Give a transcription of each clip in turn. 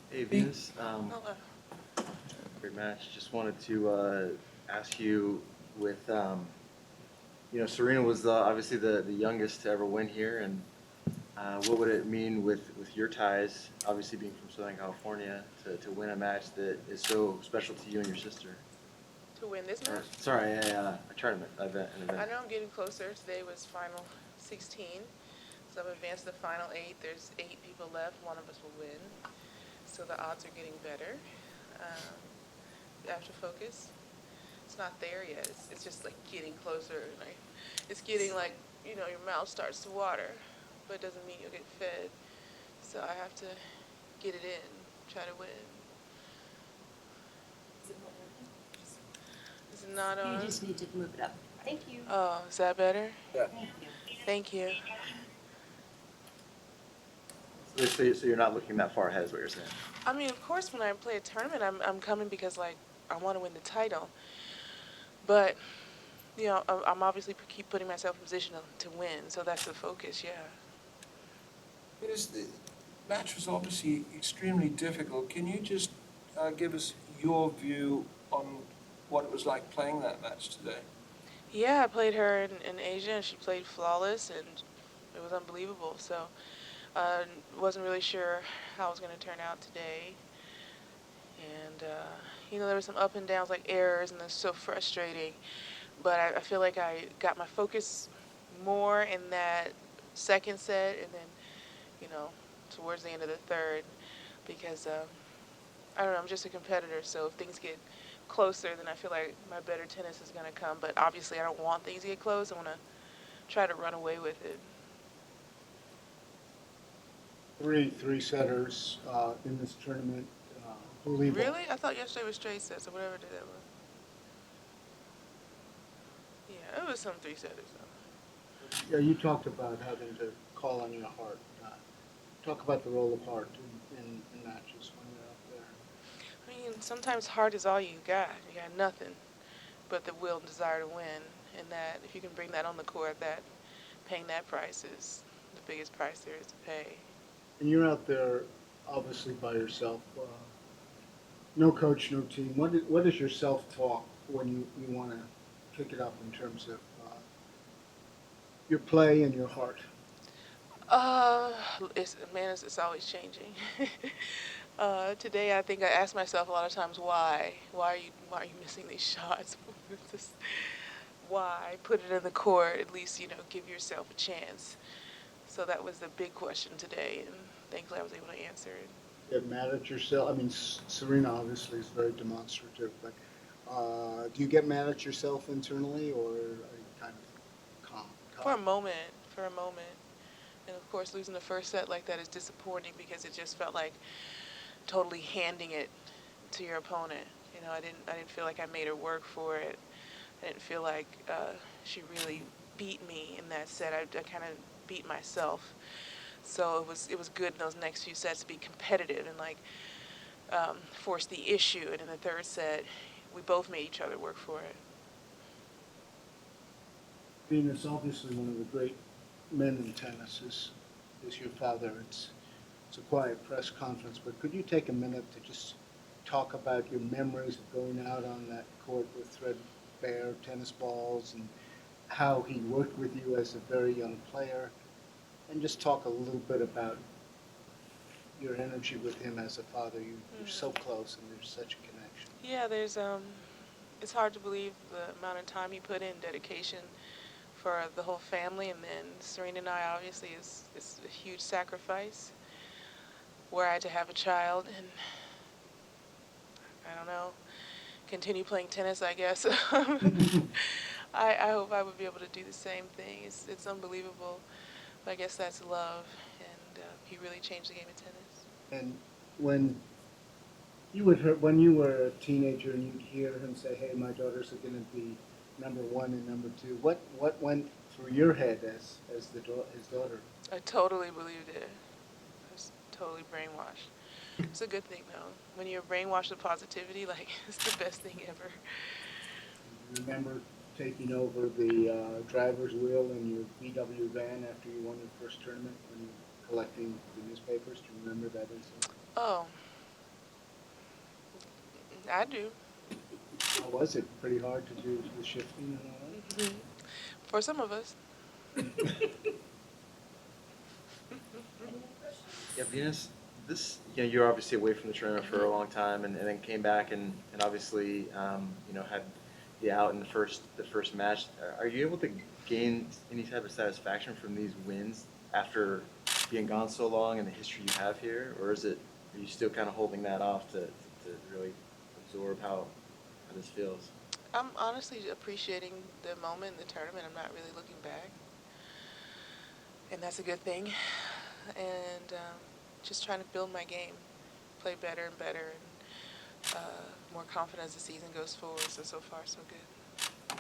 Hey Venus, Hello. great match. Just wanted to ask you with Serena was obviously the youngest to ever win here, and what would it mean with your ties, obviously being from Southern California, to win a match that is so special to you and your sister? To win this Or match? sorry, a tournament event, an event. I know I'm getting closer. Today was final 16. So I've advanced to the final 8. There's 8 people left. One of us will win. So the odds are getting better. Um, after focus, it's not there yet. It's just like getting closer. Like it's getting like, your mouth starts to water, but it doesn't mean you'll get fed. So I have to get it in, try to win. Is it not You on? just need to move it up. Thank you. Oh, is that better? Yeah. Thank you. Thank you. So you're not looking that far ahead, is what you're saying? I mean, of course, when I play a tournament, I'm coming because like I want to win the title. But I'm obviously keep putting myself in position to win, so that's the focus. Yeah. Because the match was obviously extremely difficult. Can you just give us your view on what it was like playing that match today? Yeah, I played her in Asia, and she played flawless, and it was unbelievable. So I wasn't really sure how it was going to turn out today. And, there were some up and downs, like errors, and it's so frustrating. But I feel like I got my focus more in that second set, and then, you know, towards the end of the third, because I don't know, I'm just a competitor. So if things get closer, then I feel like my better tennis is going to come. But obviously, I don't want things to get close. I want to try to run away with it. Three setters in this tournament. Believe all. Really? I thought yesterday was straight sets, or whatever that was. Yeah, it was some three setters, though. Yeah, you talked about having to call on your heart. Talk about the role of heart in matches when you're out there. I mean, sometimes heart is all you got. You got nothing but the will and desire to win. And that, if you can bring that on the court, that paying that price is the biggest price there is to pay. And you're out there obviously by yourself. No coach, no team. What is your self-talk when you want to pick it up in terms of your play and your heart? Uh, it's always changing. Today, I think I asked myself a lot of times, why? Why are you missing these shots? Just, why? Put it in the court. At least, give yourself a chance. So that was the big question today, and thankfully I was able to answer it. Get mad at yourself? I mean, Serena obviously is very demonstrative, but do you get mad at yourself internally, or are you kind of calm? For a moment, for a moment. And of course, losing the first set like that is disappointing because it just felt like totally handing it to your opponent. I didn't feel like I made her work for it. I didn't feel like she really beat me in that set. I kind of beat myself. So it was good in those next few sets to be competitive and like force the issue. And in the third set, we both made each other work for it. Venus, obviously one of the great men in tennis is your father. It's a quiet press conference, but could you take a minute to just talk about your memories of going out on that court with threadbare tennis balls and how he worked with you as a very young player, and just talk a little bit about your energy with him as a father. You're so Mm. close and there's such a connection. Yeah, it's hard to believe the amount of time he put in, dedication for the whole family, and then Serena and I obviously is a huge sacrifice. Were I to have a child, and I don't know, continue playing tennis, I guess. I hope I would be able to do the same thing. It's unbelievable. But I guess that's love, and he really changed the game of tennis. And when when you were a teenager and you'd hear him say, "Hey, my daughters are going to be number one and number two," what went through your head as his daughter? I totally believed it. I was totally brainwashed. It's a good thing though. When you're brainwashed with positivity, like it's the best thing ever. You remember taking over the driver's wheel in your VW van after you won your first tournament when you were collecting the newspapers? Do you remember that incident? Oh, I do. How was it? Pretty hard to do the shifting and all that? For some of us. Yeah, Venus, this, you were obviously away from the tournament for a long time and then came back and obviously, had the out in the first match. Are you able to gain any type of satisfaction from these wins after being gone so long and the history you have here? Or are you still kind of holding that off to really absorb how this feels? I'm honestly appreciating the moment in the tournament. I'm not really looking back. And that's a good thing. And just trying to build my game, play better and better, and more confident as the season goes forward. So far, so good.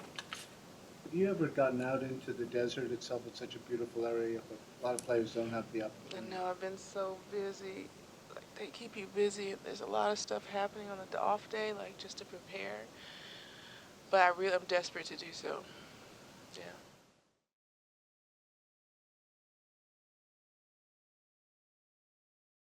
Have you ever gotten out into the desert itself? It's such a beautiful area, but a lot of players don't have the I opportunity. know I've been so busy. Like, they keep you busy. There's a lot of stuff happening on the off day, like just to prepare. But I'm desperate to do so. Yeah.